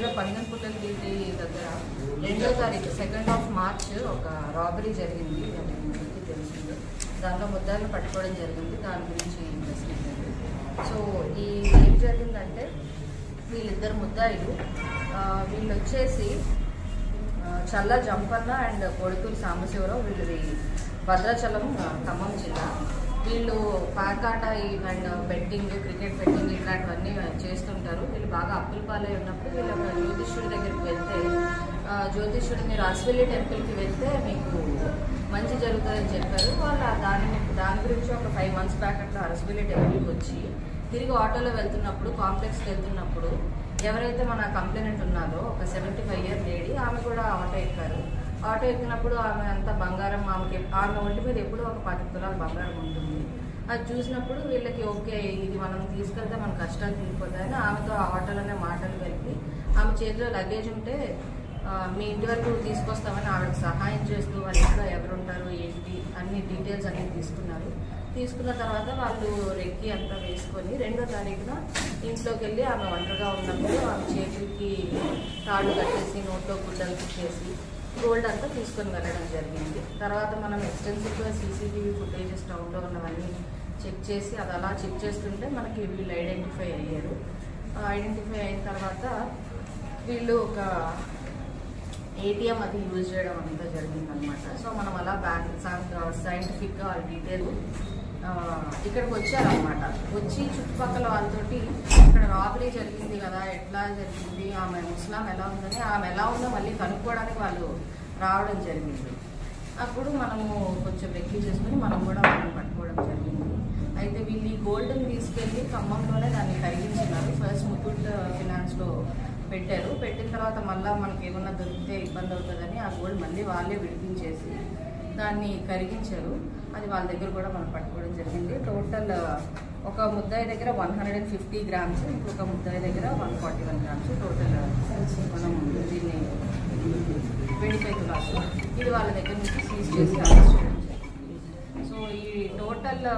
ఇక్కడ పంగన్పుల్లకి దగ్గర 2వ తారీఖు 2 మార్చ్ ఒక రాబరీ జరిగింది, అది మీకు తెలిసింది. దానిలో ముద్దాయిలు పట్టుకోవడం జరిగింది. దాని గురించి ఇన్వెస్టిగేషన్. సో ఏం జరిగిందంటే వీళ్ళిద్దరు ముద్దాయిలు, వీళ్ళు వచ్చేసి చల్ల జంపన్న అండ్ కొడుకూరు సాంబశివరావు, వీళ్ళది భద్రాచలం ఖమ్మం జిల్లా. వీళ్ళు పాకాట అండ్ బెట్టింగ్, క్రికెట్ బెట్టింగ్ ఇట్లాంటివన్నీ చేస్తుంటారు. వీళ్ళు బాగా అప్పుల పాలై ఉన్నప్పుడు వీళ్ళు ఒక జ్యోతిష్యుడి దగ్గరికి వెళ్తే, జ్యోతిష్యుడు మీరు అశ్విల్లి టెంపుల్కి వెళ్తే మీకు మంచి జరుగుతుందని చెప్పారు. వాళ్ళు దాని గురించి ఒక 5 months బ్యాక్ అట్లా అశ్విల్లి టెంపుల్కి వచ్చి తిరిగి ఆటోలో వెళ్తున్నప్పుడు, కాంప్లెక్స్కి వెళ్తున్నప్పుడు ఎవరైతే మన కంప్లైనెంట్ ఉన్నారో ఒక 75 year లేడీ, ఆమె కూడా ఆటో ఎక్కారు. ఆటో ఎక్కినప్పుడు ఆమె అంతా బంగారం, ఆమె ఒంటి మీద ఎప్పుడూ ఒక 10 తులాల బంగారం ఉంటుంది. అది చూసినప్పుడు వీళ్ళకి ఓకే ఇది మనం తీసుకెళ్తే మన కష్టాలు తీరిపోతాయని ఆమెతో ఆటోలోనే మాటలు కలిపి ఆమె చేతిలో లగేజ్ ఉంటే మీ ఇంటి వరకు తీసుకొస్తామని ఆవిడకి సహాయం చేస్తూ వాళ్ళ ఇంట్లో ఎవరుంటారు ఏంటి అన్ని డీటెయిల్స్ అన్ని తీసుకున్నారు. తీసుకున్న తర్వాత వాళ్ళు రెక్కి అంతా వేసుకొని 2వ తారీఖున ఇంట్లోకి వెళ్ళి ఆమె ఒంటరిగా ఉన్నప్పుడు ఆమె చేతులకి తాళ్ళు కట్టేసి నోట్లో గుడ్డలు కుట్టేసి గోల్డ్ అంతా తీసుకొని వెళ్ళడం జరిగింది. తర్వాత మనం ఎక్స్టెన్సివ్గా సీసీటీవీ ఫుటేజెస్ టౌన్లో ఉన్నవన్నీ చెక్ చేసి అది అలా చెక్ చేస్తుంటే మనకి వీళ్ళు ఐడెంటిఫై అయ్యారు. ఐడెంటిఫై అయిన తర్వాత వీళ్ళు ఒక ATM అది యూజ్ చేయడం అంతా జరిగిందనమాట. సో మనం అలా సైంటిఫిక్గా వాళ్ళ డీటెయిల్ ఇక్కడికి వచ్చారనమాట. వచ్చి చుట్టుపక్కల వాళ్ళతోటి ఇక్కడ రాబరీ జరిగింది కదా, ఎట్లా జరిగింది, ఆమె ముస్లాం ఎలా ఉందని, ఆమె ఎలా ఉందో మళ్ళీ కనుక్కోవడానికి వాళ్ళు రావడం జరిగింది. అప్పుడు మనము కొంచెం వెక్కి చేసుకుని మనం కూడా వాళ్ళని పట్టుకోవడం జరిగింది. అయితే వీళ్ళు ఈ గోల్డ్ని తీసుకెళ్ళి ఖమ్మంలోనే దాన్ని కరిగించినారు. ఫస్ట్ ముత్తూట్ ఫినాన్స్లో పెట్టారు. పెట్టిన తర్వాత మళ్ళీ మనకి ఏమన్నా దొరికితే ఇబ్బంది అవుతుందని ఆ గోల్డ్ మళ్ళీ వాళ్ళే విడిపించేసి దాన్ని కరిగించారు. అది వాళ్ళ దగ్గర కూడా మనం పట్టుకోవడం జరిగింది. టోటల్ ఒక ముద్దాయి దగ్గర 150 grams, ఇంకొక ముద్దాయి దగ్గర 141 grams, టోటల్ మనం దీన్ని 25 తులాస్ ఇది వాళ్ళ దగ్గర నుంచి సీజ్ చేసి అరెస్ట్ చేయడం జరిగింది. సో ఈ టోటల్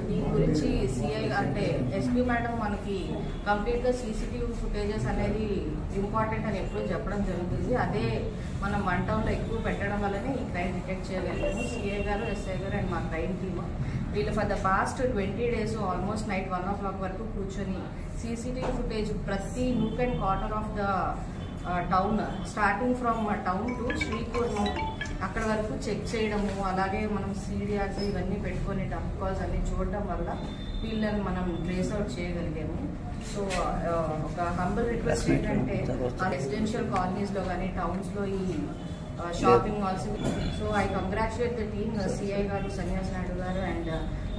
దీని గురించి సిఐ అంటే ఎస్పీ మేడం మనకి కంప్లీట్గా సీసీటీవీ ఫుటేజెస్ అనేది ఇంపార్టెంట్ అని ఎప్పుడూ చెప్పడం జరుగుతుంది. అదే మనం 1 townలో ఎక్కువ పెట్టడం వల్లనే ఈ క్రైమ్ డిటెక్ట్ చేయగలిగాము. సిఐ గారు, ఎస్ఐ గారు అండ్ మా క్రైమ్ టీమ్ వీళ్ళు for the past 20 days almost night 1 o'clock వరకు కూర్చొని సీసీటీవీ ఫుటేజ్ ప్రతి nook and corner of the town, starting from town to Srikurmam అక్కడ వరకు చెక్ చేయడము, అలాగే మనం సీడియాస్ ఇవన్నీ పెట్టుకొని డంప్ కాల్స్ అన్ని చూడడం వల్ల వీళ్ళని మనం ట్రేస్ అవుట్ చేయగలిగాము. సో ఒక హంబుల్ రిక్వెస్ట్ ఏంటంటే ఆ రెసిడెన్షియల్ కాలనీస్లో కానీ టౌన్స్లో ఈ shopping malls. So I congratulate the team, CI గారు, సన్యాస్ నాయుడు గారు and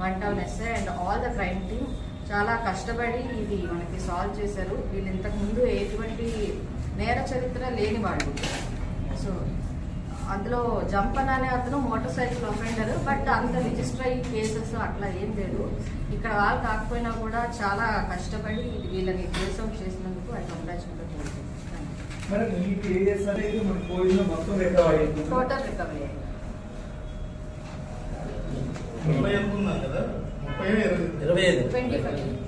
1 town SI and all the crime team చాలా కష్టపడి ఇది మనకి సాల్వ్ చేశారు. వీళ్ళు ఇంతకుముందు ఎటువంటి నేర చరిత్ర లేని వాళ్ళు. సో అందులో జంపన్ అనే అతను మోటార్ సైకిల్ అఫెండర్, బట్ అంత రిజిస్టర్ అయ్యి కేసెస్ అట్లా ఏం లేదు. ఇక్కడ వాళ్ళు కాకపోయినా కూడా చాలా కష్టపడి వీళ్ళని కేసు అవుట్ చేసినందుకు ఐ కంగ్రాచులేట్. టోటల్ రికవరీ అయ్యింది 25.